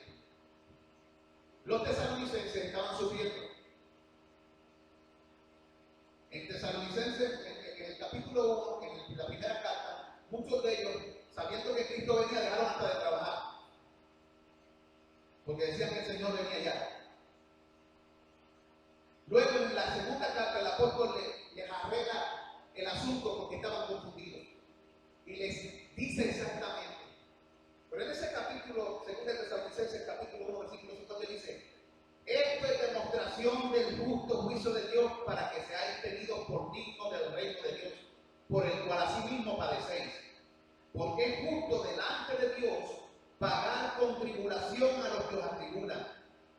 Los tesalonicenses estaban sufriendo. En Tesalonicenses, en el capítulo 1, en la primera carta, muchos de ellos, sabiendo que Cristo venía, dejaron hasta de trabajar. Porque decían que el Señor venía ya. Luego, en la segunda carta, el apóstol les arregla el asunto porque estaban confundidos. Y les dice exactamente. Pero en ese capítulo, 2 de Tesalonicenses, capítulo 1, versículo 5, le dice: esto es demostración del justo juicio de Dios para que seáis tenidos por dignos del reino de Dios, por el cual asimismo padecéis. Porque es justo delante de Dios pagar con tribulación a los que os atribulan.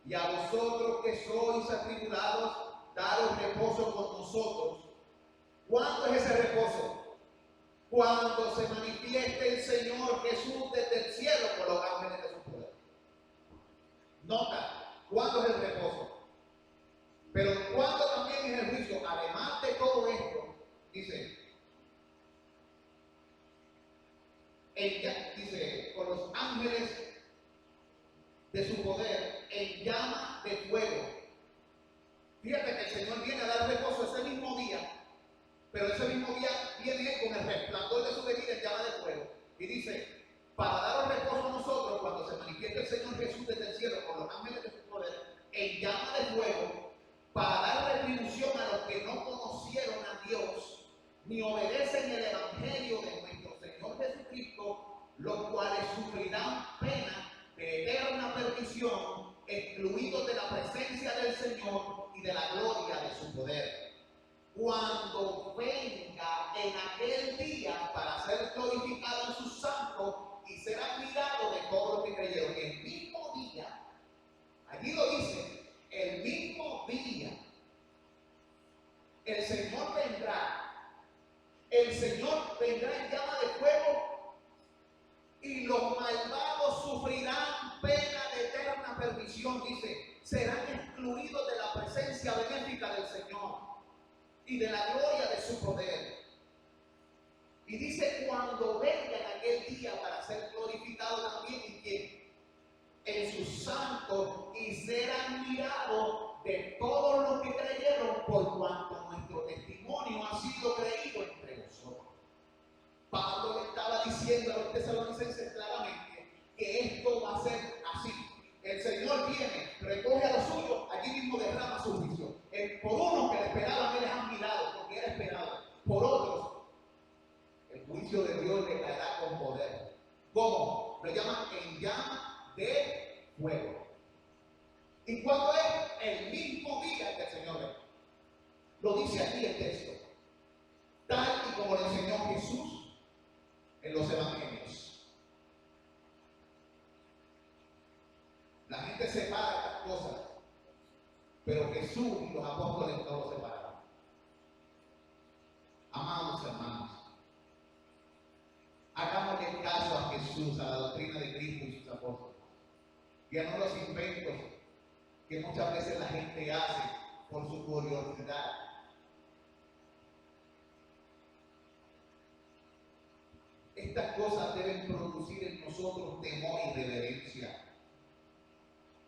Y a vosotros que sois atribulados, daros reposo con nosotros. ¿Cuándo es ese reposo? Cuando se manifieste el Señor Jesús desde el cielo con los ángeles de su poder. Nota. ¿Cuándo es el reposo? Pero ¿cuándo también es el juicio. Además de todo esto, dice, dice, con los ángeles de su poder en llama de fuego. Fíjate que el Señor viene a dar reposo ese mismo día, pero ese mismo día viene con el resplandor de su venida en llama de fuego. Y dice, para daros reposo a nosotros cuando se manifieste el Señor Jesús desde el cielo con los ángeles de su poder en llama de fuego, para dar retribución a los que no conocieron a Dios ni obedecen el evangelio de nuestro Señor Jesucristo, los cuales sufrirán pena de eterna perdición, excluidos de la presencia del Señor y de la gloria de su poder, cuando venga en aquel día para ser glorificado en sus santos y ser admirado de todos los que creyeron. El mismo día, allí lo dice, el mismo día, el Señor vendrá en llama de fuego y los malvados sufrirán pena de eterna perdición, dice, serán excluidos de la presencia benéfica del Señor y de la gloria de su poder. Y dice, cuando venga en aquel día para ser glorificado también en quién, en sus santos, y ser admirado de todos los que creyeron, por cuanto nuestro testimonio ha sido creído entre vosotros. Pablo le estaba diciendo a los tesalonicenses claramente que esto va a ser así. El Señor viene, recoge a los suyos, allí mismo derrama su juicio. Por unos que le esperaban, él les ha mirado, porque era esperado. Por otros, el juicio de Dios le caerá con poder. ¿Cómo? Lo llaman en llama de fuego. ¿Y cuándo es? El mismo día que el Señor ve. Lo dice aquí el texto. Tal y como lo enseñó Jesús en los evangelios. La gente separa estas cosas, pero Jesús y los apóstoles no lo separaron. Amados hermanos, hagámosle caso a Jesús, a la doctrina de Cristo y sus apóstoles, y a no los inventos que muchas veces la gente hace por su curiosidad. Estas cosas deben producir en nosotros temor y reverencia,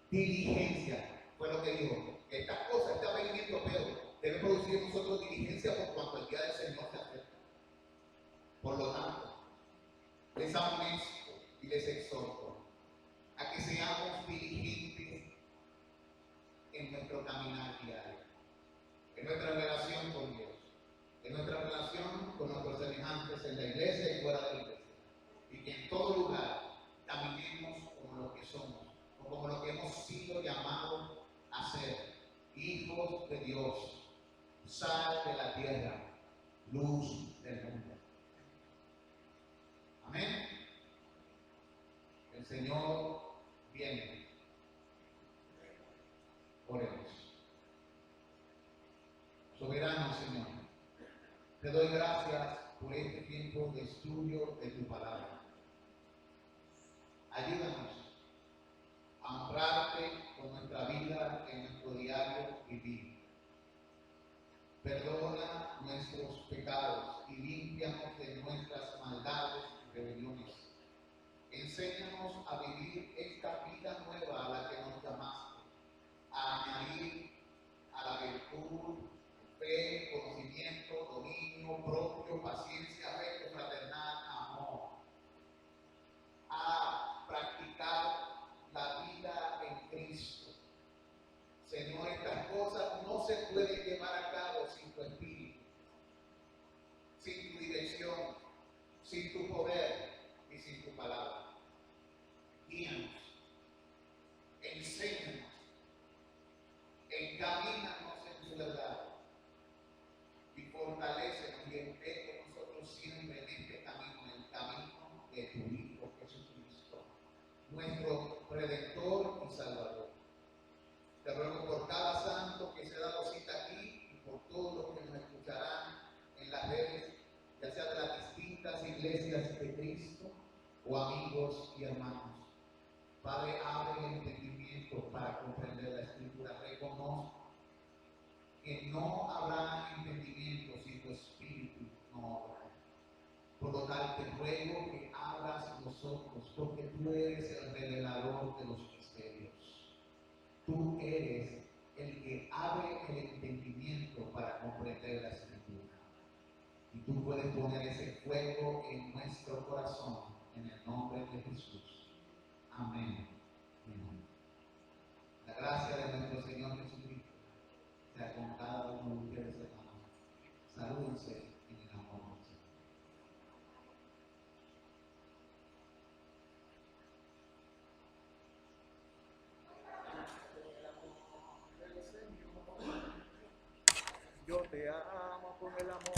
diligencia. Fue lo que dijo. Estas cosas, este avenimiento, Pedro, deben producir en nosotros diligencia por cuanto el día del Señor se acerca. Por lo tanto, les amonesto y les exhorto a que seamos diligentes en nuestro caminar diario, en nuestra relación con Dios, en nuestra relación con nuestros semejantes en la iglesia y fuera de la iglesia, y que en todo lugar caminemos como lo que somos, o como lo que hemos sido llamados a ser, hijos de Dios, sal de la tierra, luz del mundo. Amén. El Señor viene. Oremos. Soberano Señor, te doy gracias por este tiempo de estudio de tu palabra. Ayúdanos a honrarte con nuestra vida en nuestro diario vivir. Perdona nuestros pecados y límpianos de nuestras maldades y rebeliones. Enséñanos a vivir esta vida nueva a la que nos llamaste, a añadir a la virtud, fe, conocimiento, dominio propio, paciencia, afecto fraternal, amor, a practicar la vida en Cristo. Señor, estas cosas no se pueden llevar a cabo sin tu espíritu, sin tu dirección, sin tu poder y sin tu palabra. Guíanos, enséñanos, encamínanos en tu verdad y fortalécenos y emplee con nosotros siempre en este camino, en el camino de tu Hijo Jesucristo, nuestro Redentor y Salvador. Te ruego por cada santo que se ha dado cita aquí y por todos los que nos escucharán en las redes, ya sea de las distintas iglesias de Cristo o amigos y hermanos. Padre, abre el entendimiento para comprender la Escritura. Reconozco que no habrá entendimiento si tu espíritu no obra. Por lo tal te ruego que abras los ojos, porque tú eres el revelador de los misterios. Tú eres el que abre el entendimiento para comprender la escritura. Y tú puedes poner ese fuego en nuestro corazón, en el nombre de Jesús. Amén. Amén. La gracia de nuestro Señor Jesucristo sea con cada uno de ustedes, hermanos. Salúdense en el amor del Señor. Yo te amo con el amor.